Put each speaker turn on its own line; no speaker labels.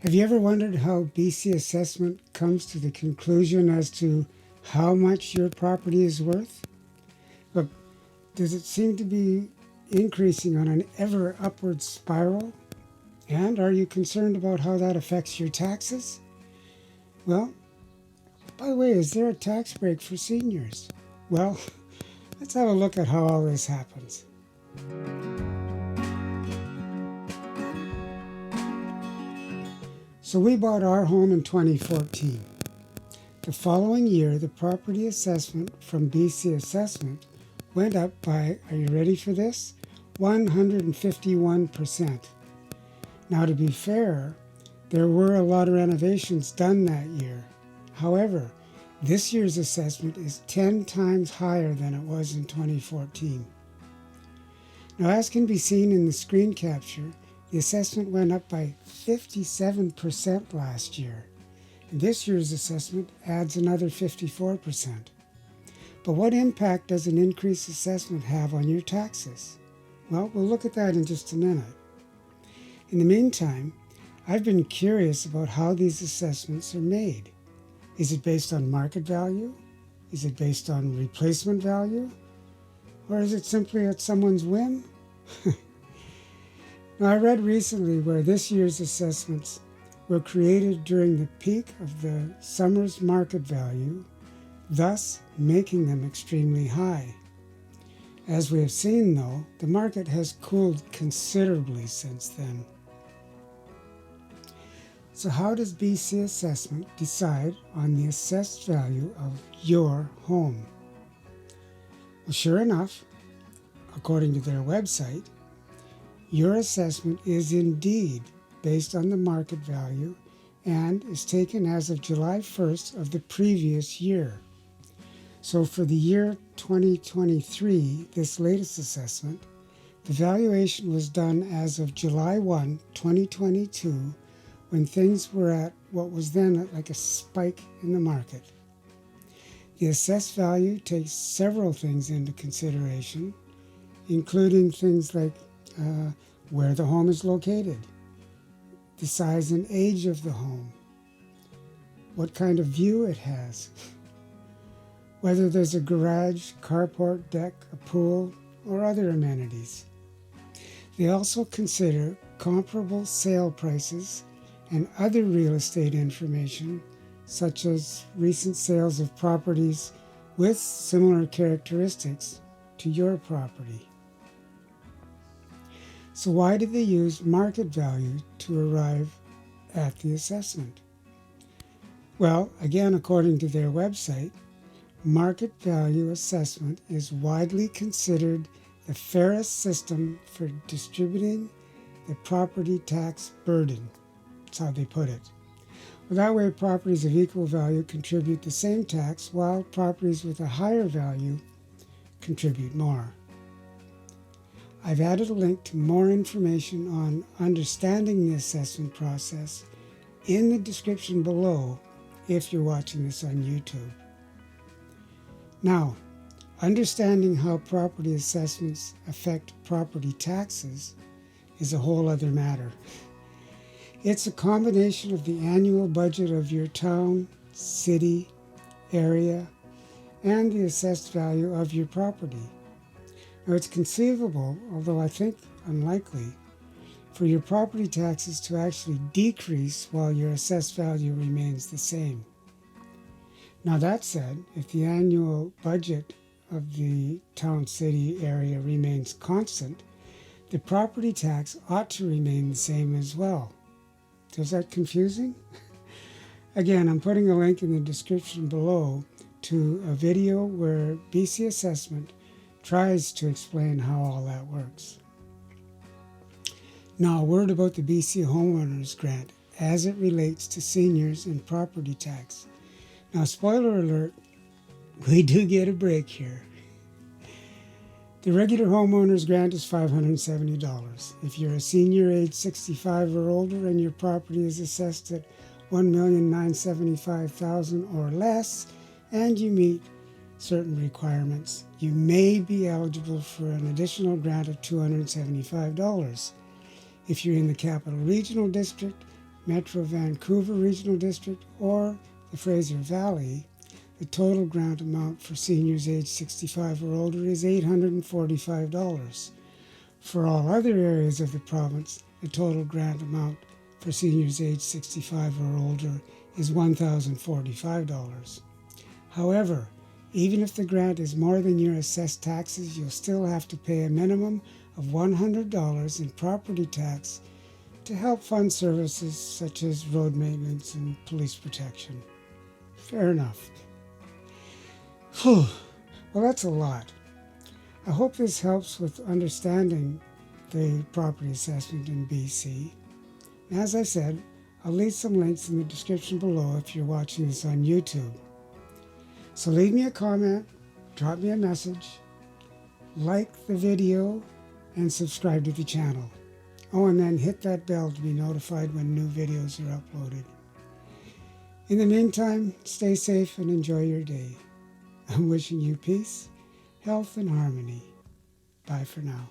Have you ever wondered how BC Assessment comes to the conclusion as to how much your property is worth? Look, does it seem to be increasing on an ever upward spiral? And are you concerned about how that affects your taxes? Well, by the way, is there a tax break for seniors? Well, let's have a look at how all this happens. So we bought our home in 2014. The following year, the property assessment from BC Assessment went up by, are you ready for this? 151%. Now, to be fair, there were a lot of renovations done that year. However, this year's assessment is 10 times higher than it was in 2014. Now, as can be seen in the screen capture, the assessment went up by 57% last year. And this year's assessment adds another 54%. But what impact does an increased assessment have on your taxes? Well, we'll look at that in just a minute. In the meantime, I've been curious about how these assessments are made. Is it based on market value? Is it based on replacement value? Or is it simply at someone's whim? Now, I read recently where this year's assessments were created during the peak of the summer's market value, thus making them extremely high. As we have seen, though, the market has cooled considerably since then. So how does BC Assessment decide on the assessed value of your home? Well, sure enough, according to their website, your assessment is indeed based on the market value and is taken as of July 1st of the previous year. So for the year 2023, this latest assessment, the valuation was done as of July 1, 2022, when things were at what was then like a spike in the market. The assessed value takes several things into consideration, including things like where the home is located, the size and age of the home, what kind of view it has, whether there's a garage, carport, deck, a pool, or other amenities. They also consider comparable sale prices and other real estate information, such as recent sales of properties with similar characteristics to your property. So why did they use market value to arrive at the assessment? Well, again, according to their website, market value assessment is widely considered the fairest system for distributing the property tax burden. That's how they put it. Well, that way, properties of equal value contribute the same tax, while properties with a higher value contribute more. I've added a link to more information on understanding the assessment process in the description below if you're watching this on YouTube. Now, understanding how property assessments affect property taxes is a whole other matter. It's a combination of the annual budget of your town, city, area, and the assessed value of your property. Now, it's conceivable, although I think unlikely, for your property taxes to actually decrease while your assessed value remains the same. Now, that said, if the annual budget of the town, city, area remains constant, the property tax ought to remain the same as well. Is that confusing? Again, I'm putting a link in the description below to a video where BC Assessment tries to explain how all that works. Now, a word about the BC Homeowners Grant as it relates to seniors and property tax. Now, spoiler alert, we do get a break here. The regular homeowner's grant is $570. If you're a senior age 65 or older and your property is assessed at $1,975,000 or less, and you meet certain requirements, you may be eligible for an additional grant of $275. If you're in the Capital Regional District, Metro Vancouver Regional District, or the Fraser Valley, the total grant amount for seniors aged 65 or older is $845. For all other areas of the province, the total grant amount for seniors aged 65 or older is $1,045. However, even if the grant is more than your assessed taxes, you'll still have to pay a minimum of $100 in property tax to help fund services such as road maintenance and police protection. Fair enough. Well, that's a lot. I hope this helps with understanding the property assessment in BC. And as I said, I'll leave some links in the description below if you're watching this on YouTube. So leave me a comment, drop me a message, like the video, and subscribe to the channel. Oh, and then hit that bell to be notified when new videos are uploaded. In the meantime, stay safe and enjoy your day. I'm wishing you peace, health, and harmony. Bye for now.